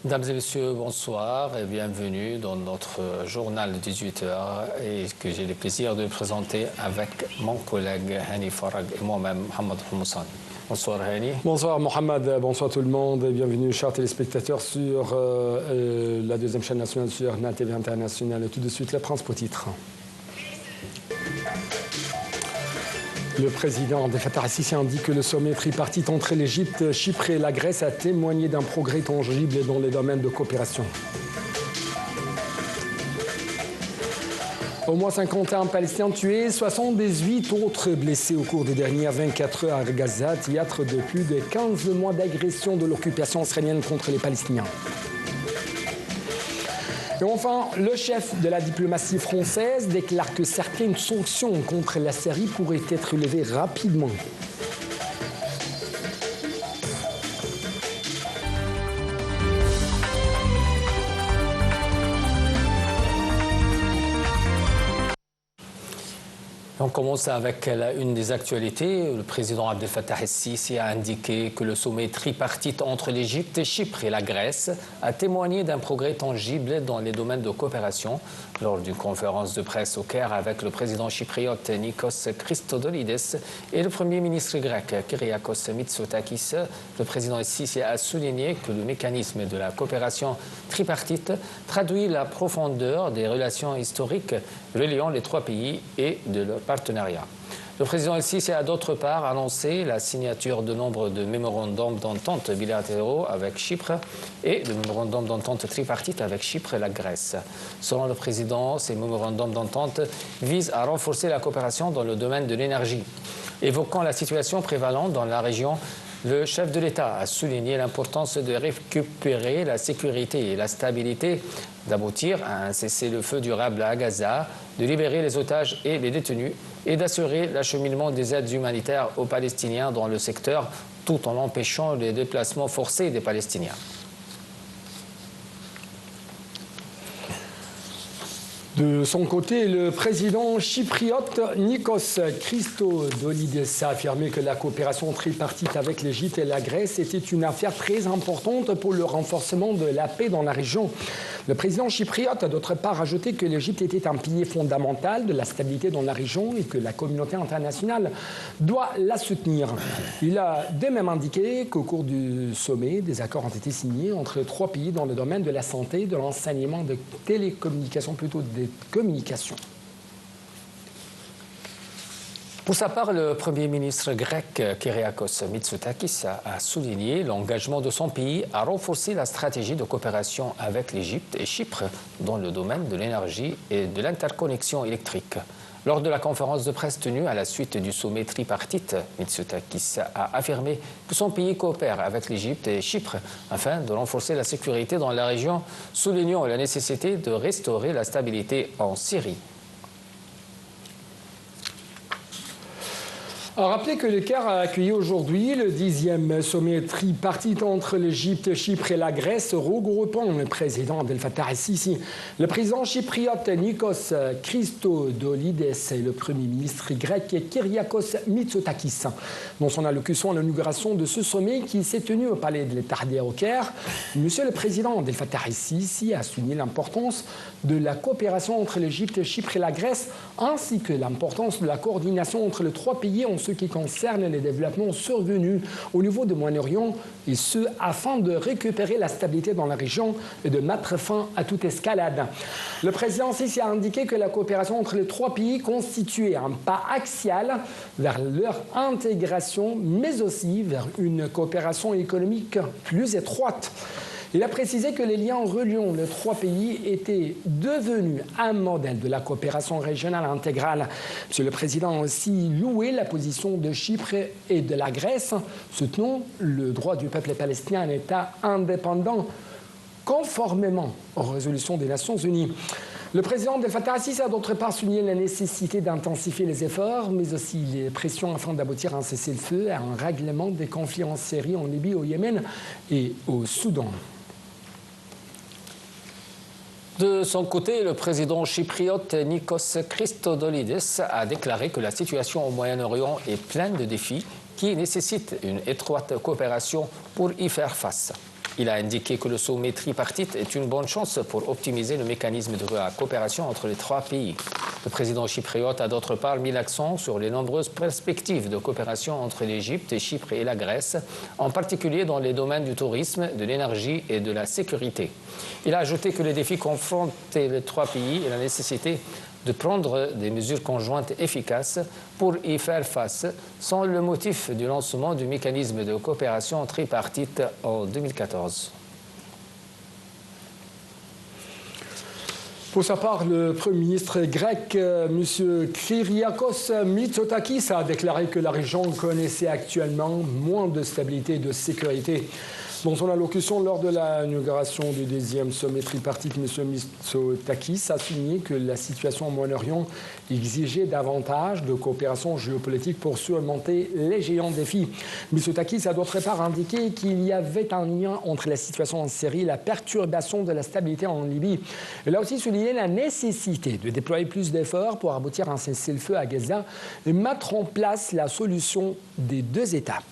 Mesdames et messieurs, bonsoir et bienvenue dans notre journal de 18h et que j'ai le plaisir de présenter avec mon collègue Hani Farag et moi-même, Mohamed Houmoussane. Bonsoir Hani. Bonsoir Mohamed, bonsoir tout le monde et bienvenue chers téléspectateurs sur la deuxième chaîne nationale sur NAL TV International. Et tout de suite, le principal titre. Le président Abdel Fattah el-Sisi indique que le sommet tripartite entre l'Égypte, Chypre et la Grèce a témoigné d'un progrès tangible dans les domaines de coopération. Au moins 51 Palestiniens tués, 78 autres blessés au cours des dernières 24 heures à Gaza, théâtre de plus de 15 mois d'agression de l'occupation israélienne contre les Palestiniens. Et enfin, le chef de la diplomatie française déclare que certaines sanctions contre la Syrie pourraient être levées rapidement. On commence avec la une des actualités. Le président Abdel Fattah el-Sisi a indiqué que le sommet tripartite entre l'Égypte, Chypre et la Grèce a témoigné d'un progrès tangible dans les domaines de coopération. Lors d'une conférence de presse au Caire avec le président chypriote Nikos Christodoulides et le premier ministre grec Kyriakos Mitsotakis, le président el-Sisi a souligné que le mécanisme de la coopération tripartite traduit la profondeur des relations historiques reliant les trois pays et de leur partenariat. Le président el-Sisi a d'autre part annoncé la signature de nombre de mémorandums d'entente bilatéraux avec Chypre et de mémorandums d'entente tripartite avec Chypre et la Grèce. Selon le président, ces mémorandums d'entente visent à renforcer la coopération dans le domaine de l'énergie. Évoquant la situation prévalente dans la région, le chef de l'État a souligné l'importance de récupérer la sécurité et la stabilité, d'aboutir à un cessez-le-feu durable à Gaza, de libérer les otages et les détenus et d'assurer l'acheminement des aides humanitaires aux Palestiniens dans le secteur, tout en empêchant les déplacements forcés des Palestiniens. De son côté, le président chypriote Nikos Christodoulides a affirmé que la coopération tripartite avec l'Égypte et la Grèce était une affaire très importante pour le renforcement de la paix dans la région. Le président chypriote a d'autre part ajouté que l'Égypte était un pilier fondamental de la stabilité dans la région et que la communauté internationale doit la soutenir. Il a de même indiqué qu'au cours du sommet, des accords ont été signés entre les trois pays dans le domaine de la santé, de l'enseignement, de télécommunications, plutôt des communications. Pour sa part, le Premier ministre grec Kyriakos Mitsotakis a souligné l'engagement de son pays à renforcer la stratégie de coopération avec l'Égypte et Chypre dans le domaine de l'énergie et de l'interconnexion électrique. Lors de la conférence de presse tenue à la suite du sommet tripartite, Mitsotakis a affirmé que son pays coopère avec l'Égypte et Chypre afin de renforcer la sécurité dans la région, soulignant la nécessité de restaurer la stabilité en Syrie. A rappeler que le Caire a accueilli aujourd'hui le 10e sommet tripartite entre l'Égypte, Chypre et la Grèce, regroupant le président Abdel Fattah el-Sisi, le président chypriote Nikos Christodoulides et le premier ministre grec Kyriakos Mitsotakis. Dans son allocution à l'inauguration de ce sommet qui s'est tenu au palais de l'Etihadiyya au Caire, Monsieur le président Abdel Fattah el-Sisi a souligné l'importance de la coopération entre l'Égypte, Chypre et la Grèce, ainsi que l'importance de la coordination entre les trois pays en ce qui concerne les développements survenus au niveau du Moyen-Orient, et ce, afin de récupérer la stabilité dans la région et de mettre fin à toute escalade. Le président Sisi a indiqué que la coopération entre les trois pays constituait un pas axial vers leur intégration, mais aussi vers une coopération économique plus étroite. Il a précisé que les liens reliant les trois pays étaient devenus un modèle de la coopération régionale intégrale. Monsieur le Président a aussi loué la position de Chypre et de la Grèce, soutenant le droit du peuple palestinien à un État indépendant, conformément aux résolutions des Nations Unies. Le président Abdel Fattah el-Sisi a d'autre part souligné la nécessité d'intensifier les efforts, mais aussi les pressions afin d'aboutir à un cessez-le-feu et à un règlement des conflits en Syrie, en Libye, au Yémen et au Soudan. De son côté, le président chypriote Nikos Christodoulides a déclaré que la situation au Moyen-Orient est pleine de défis qui nécessitent une étroite coopération pour y faire face. Il a indiqué que le sommet tripartite est une bonne chance pour optimiser le mécanisme de la coopération entre les trois pays. Le président chypriote a d'autre part mis l'accent sur les nombreuses perspectives de coopération entre l'Égypte, Chypre et la Grèce, en particulier dans les domaines du tourisme, de l'énergie et de la sécurité. Il a ajouté que les défis confrontent les trois pays et la nécessité de prendre des mesures conjointes efficaces pour y faire face, sont le motif du lancement du mécanisme de coopération tripartite en 2014. Pour sa part, le Premier ministre grec, M. Kyriakos Mitsotakis, a déclaré que la région connaissait actuellement moins de stabilité et de sécurité. Dans son allocution lors de l'inauguration du deuxième sommet tripartite, M. Mitsotakis a souligné que la situation au Moyen-Orient exigeait davantage de coopération géopolitique pour surmonter les géants défis. Mitsotakis a d'autre part indiqué qu'il y avait un lien entre la situation en Syrie et la perturbation de la stabilité en Libye. Il a aussi souligné la nécessité de déployer plus d'efforts pour aboutir à un cessez-le-feu à Gaza et mettre en place la solution des deux États.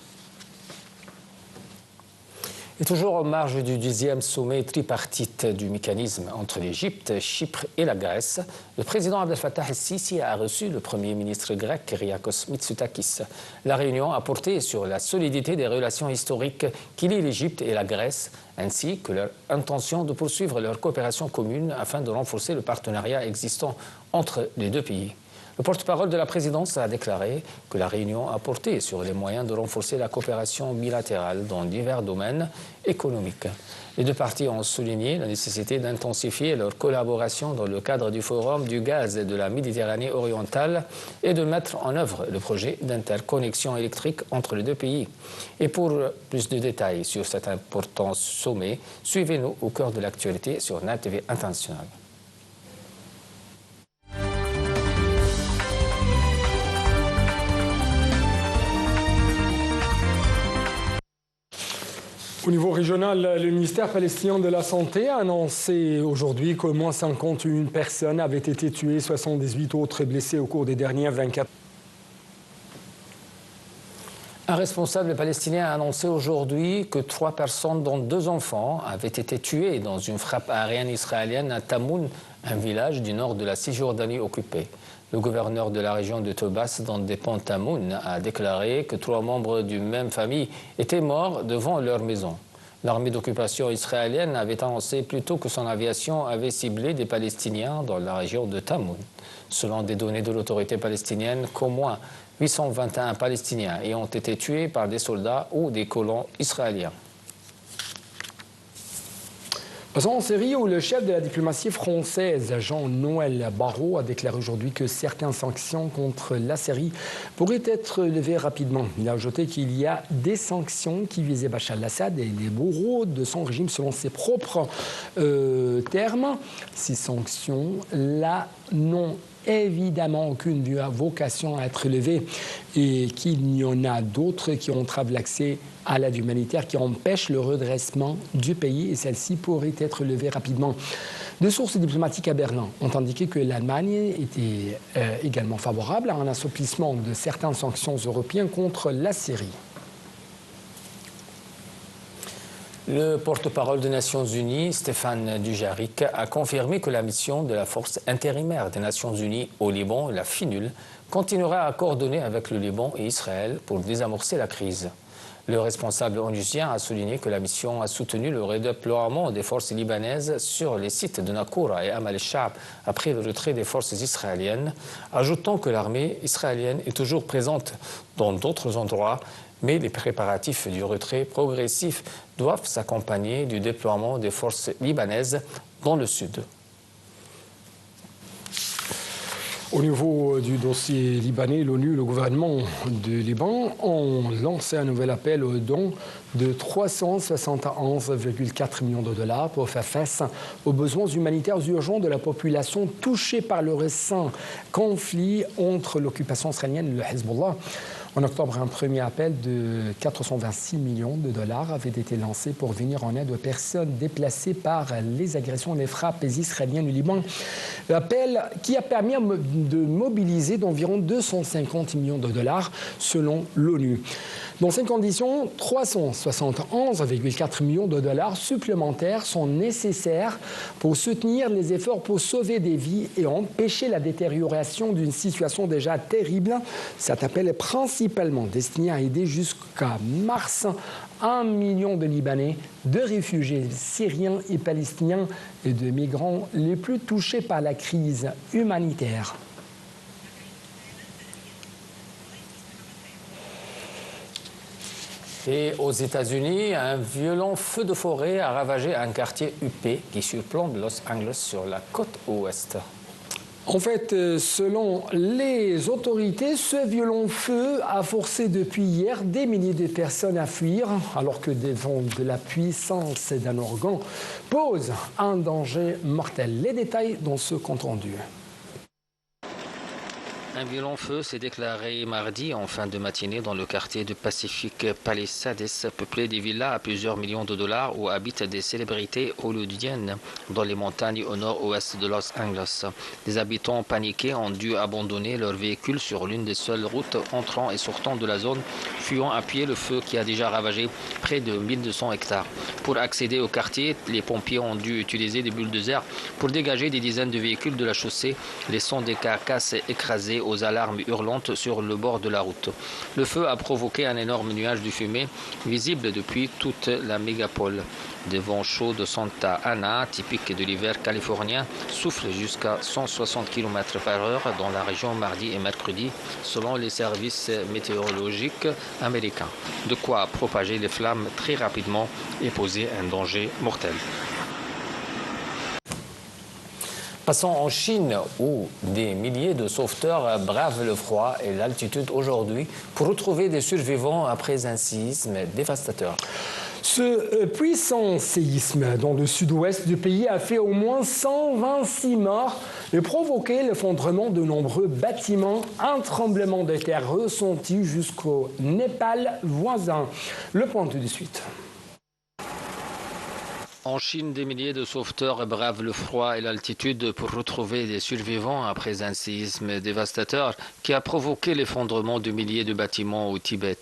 Et toujours en marge du deuxième sommet tripartite du mécanisme entre l'Égypte, Chypre et la Grèce, le président Abdel Fattah el-Sisi a reçu le Premier ministre grec Kyriakos Mitsotakis. La réunion a porté sur la solidité des relations historiques qui lient l'Égypte et la Grèce, ainsi que leur intention de poursuivre leur coopération commune afin de renforcer le partenariat existant entre les deux pays. Le porte-parole de la présidence a déclaré que la réunion a porté sur les moyens de renforcer la coopération bilatérale dans divers domaines économiques. Les deux parties ont souligné la nécessité d'intensifier leur collaboration dans le cadre du Forum du gaz et de la Méditerranée orientale et de mettre en œuvre le projet d'interconnexion électrique entre les deux pays. Et pour plus de détails sur cet important sommet, suivez-nous au cœur de l'actualité sur NATV International. Au niveau régional, le ministère palestinien de la Santé a annoncé aujourd'hui qu'au moins 51 personnes avaient été tuées, 78 autres blessées au cours des dernières 24 heures. Un responsable palestinien a annoncé aujourd'hui que 3 personnes, dont 2 enfants, avaient été tuées dans une frappe aérienne israélienne à Tamoun, un village du nord de la Cisjordanie occupée. Le gouverneur de la région de Tobas, dont dépend Tamoun, a déclaré que 3 membres d'une même famille étaient morts devant leur maison. L'armée d'occupation israélienne avait annoncé plus tôt que son aviation avait ciblé des Palestiniens dans la région de Tamoun. Selon des données de l'autorité palestinienne, qu'au moins 821 Palestiniens y ont été tués par des soldats ou des colons israéliens. Passons en Syrie où le chef de la diplomatie française, Jean-Noël Barrot, a déclaré aujourd'hui que certaines sanctions contre la Syrie pourraient être levées rapidement. Il a ajouté qu'il y a des sanctions qui visaient Bachar el-Assad et les bourreaux de son régime selon ses propres termes. Ces sanctions-là n'ont évidemment aucune vocation à être levée et qu'il y en a d'autres qui entravent l'accès à l'aide humanitaire, qui empêchent le redressement du pays et celle-ci pourrait être levée rapidement. Des sources diplomatiques à Berlin ont indiqué que l'Allemagne était également favorable à un assouplissement de certaines sanctions européennes contre la Syrie. Le porte-parole des Nations Unies, Stéphane Dujarric, a confirmé que la mission de la force intérimaire des Nations Unies au Liban, la FINUL, continuera à coordonner avec le Liban et Israël pour désamorcer la crise. Le responsable onusien a souligné que la mission a soutenu le redéploiement des forces libanaises sur les sites de Nakoura et Amal el-Shab après le retrait des forces israéliennes, ajoutant que l'armée israélienne est toujours présente dans d'autres endroits, mais les préparatifs du retrait progressif doivent s'accompagner du déploiement des forces libanaises dans le sud. Au niveau du dossier libanais, l'ONU et le gouvernement du Liban ont lancé un nouvel appel aux dons de 371,4 millions de dollars pour faire face aux besoins humanitaires urgents de la population touchée par le récent conflit entre l'occupation israélienne et le Hezbollah. En octobre, un premier appel de 426 millions de dollars avait été lancé pour venir en aide aux personnes déplacées par les agressions et les frappes israéliennes au Liban. L'appel qui a permis de mobiliser d'environ 250 millions de dollars selon l'ONU. Dans ces conditions, 371,4 millions de dollars supplémentaires sont nécessaires pour soutenir les efforts pour sauver des vies et empêcher la détérioration d'une situation déjà terrible. Cet appel est principalement destiné à aider jusqu'à mars 1 million de Libanais, de réfugiés syriens et palestiniens et de migrants les plus touchés par la crise humanitaire. Et aux États-Unis, un violent feu de forêt a ravagé un quartier huppé qui surplombe Los Angeles sur la côte ouest. En fait, selon les autorités, ce violent feu a forcé depuis hier des milliers de personnes à fuir, alors que des vents de la puissance d'un ouragan posent un danger mortel. Les détails dans ce compte rendu. Un violent feu s'est déclaré mardi en fin de matinée dans le quartier de Pacific Palisades, peuplé des villas à plusieurs millions de dollars où habitent des célébrités hollywoodiennes dans les montagnes au nord-ouest de Los Angeles. Des habitants paniqués ont dû abandonner leurs véhicules sur l'une des seules routes entrant et sortant de la zone, fuyant à pied le feu qui a déjà ravagé près de 1200 hectares. Pour accéder au quartier, les pompiers ont dû utiliser des bulldozers pour dégager des dizaines de véhicules de la chaussée, laissant des carcasses écrasées aux alarmes hurlantes sur le bord de la route. Le feu a provoqué un énorme nuage de fumée visible depuis toute la mégapole. Des vents chauds de Santa Ana, typiques de l'hiver californien, soufflent jusqu'à 160 km/h dans la région mardi et mercredi, selon les services météorologiques américains. De quoi propager les flammes très rapidement et poser un danger mortel. Passons en Chine, où des milliers de sauveteurs bravent le froid et l'altitude aujourd'hui pour retrouver des survivants après un séisme dévastateur. Ce puissant séisme dans le sud-ouest du pays a fait au moins 126 morts et provoqué l'effondrement de nombreux bâtiments. Un tremblement de terre ressenti jusqu'au Népal voisin. Le point tout de suite. En Chine, des milliers de sauveteurs bravent le froid et l'altitude pour retrouver des survivants après un séisme dévastateur qui a provoqué l'effondrement de milliers de bâtiments au Tibet.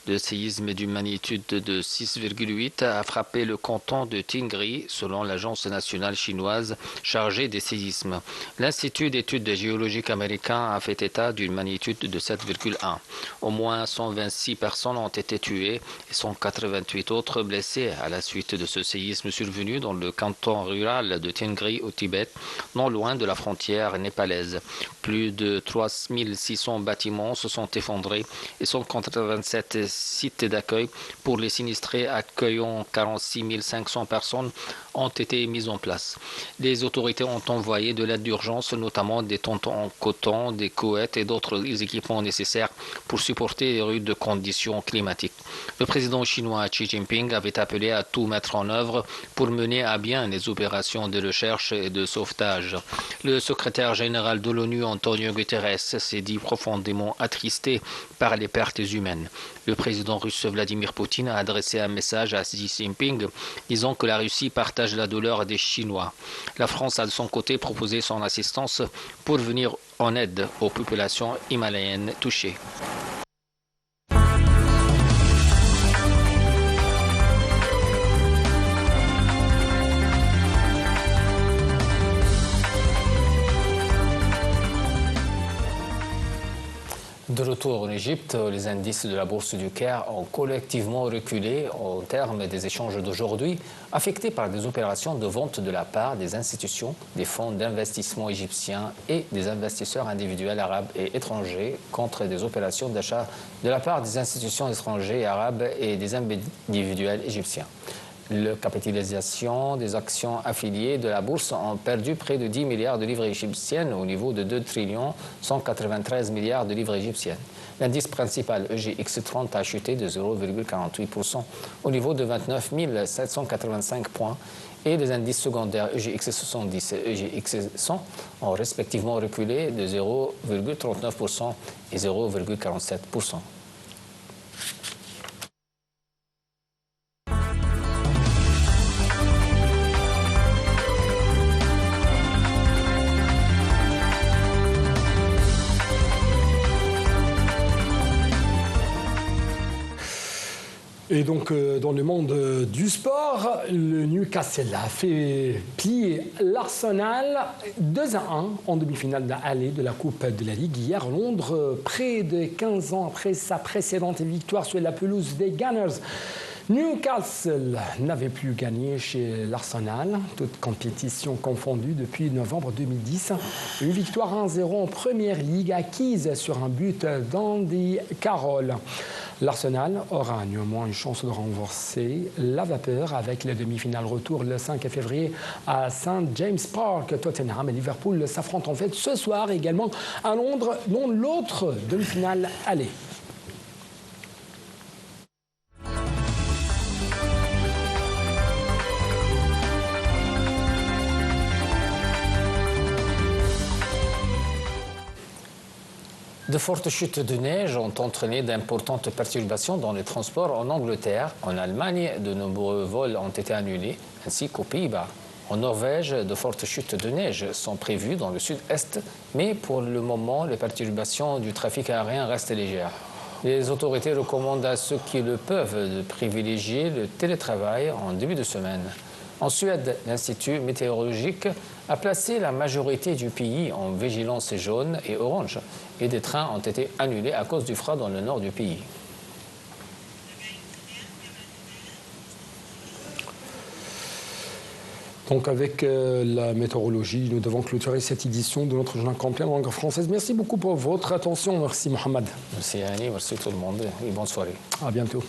Le séisme d'une magnitude de 6,8 a frappé le canton de Tingri, selon l'Agence nationale chinoise chargée des séismes. L'Institut d'études géologiques américain a fait état d'une magnitude de 7,1. Au moins 126 personnes ont été tuées et 188 autres blessées à la suite de ce séisme survenu dans le canton rural de Tingri au Tibet, non loin de la frontière népalaise. Plus de 3600 bâtiments se sont effondrés et 187 sites d'accueil pour les sinistrés accueillant 46 500 personnes ont été mis en place. Les autorités ont envoyé de l'aide d'urgence, notamment des tentes en coton, des couettes et d'autres équipements nécessaires pour supporter les rudes conditions climatiques. Le président chinois Xi Jinping avait appelé à tout mettre en œuvre pour mener à bien les opérations de recherche et de sauvetage. Le secrétaire général de l'ONU, Antonio Guterres, s'est dit profondément attristé par les pertes humaines. Le président russe Vladimir Poutine a adressé un message à Xi Jinping disant que la Russie partage la douleur des Chinois. La France a de son côté proposé son assistance pour venir en aide aux populations himalayennes touchées. De retour en Égypte, les indices de la bourse du Caire ont collectivement reculé en termes des échanges d'aujourd'hui, affectés par des opérations de vente de la part des institutions, des fonds d'investissement égyptiens et des investisseurs individuels arabes et étrangers contre des opérations d'achat de la part des institutions étrangères arabes et des individuels égyptiens. La capitalisation des actions affiliées de la bourse ont perdu près de 10 milliards de livres égyptiennes au niveau de 2 193 milliards de livres égyptiennes. L'indice principal EGX30 a chuté de 0,48% au niveau de 29 785 points et les indices secondaires EGX70 et EGX100 ont respectivement reculé de 0,39% et 0,47%. Et donc, dans le monde du sport, le Newcastle a fait plier l'Arsenal 2-1 en demi-finale d'aller de la Coupe de la Ligue hier à Londres, près de 15 ans après sa précédente victoire sur la pelouse des Gunners. Newcastle n'avait plus gagné chez l'Arsenal, toute compétition confondue depuis novembre 2010. Une victoire 1-0 en Première Ligue acquise sur un but d'Andy Carroll. L'Arsenal aura néanmoins une chance de renverser la vapeur avec la demi-finale retour le 5 février à St. James Park. Tottenham et Liverpool s'affrontent en fait ce soir également à Londres dans l'autre demi-finale aller. De fortes chutes de neige ont entraîné d'importantes perturbations dans les transports en Angleterre. En Allemagne, de nombreux vols ont été annulés, ainsi qu'aux Pays-Bas. En Norvège, de fortes chutes de neige sont prévues dans le sud-est, mais pour le moment, les perturbations du trafic aérien restent légères. Les autorités recommandent à ceux qui le peuvent de privilégier le télétravail en début de semaine. En Suède, l'Institut météorologique a placé la majorité du pays en vigilance jaune et orange et des trains ont été annulés à cause du froid dans le nord du pays. Donc avec la météorologie, nous devons clôturer cette édition de notre journal complet en langue française. Merci beaucoup pour votre attention. Merci Mohamed. Merci Annie, merci tout le monde et bonne soirée. À bientôt.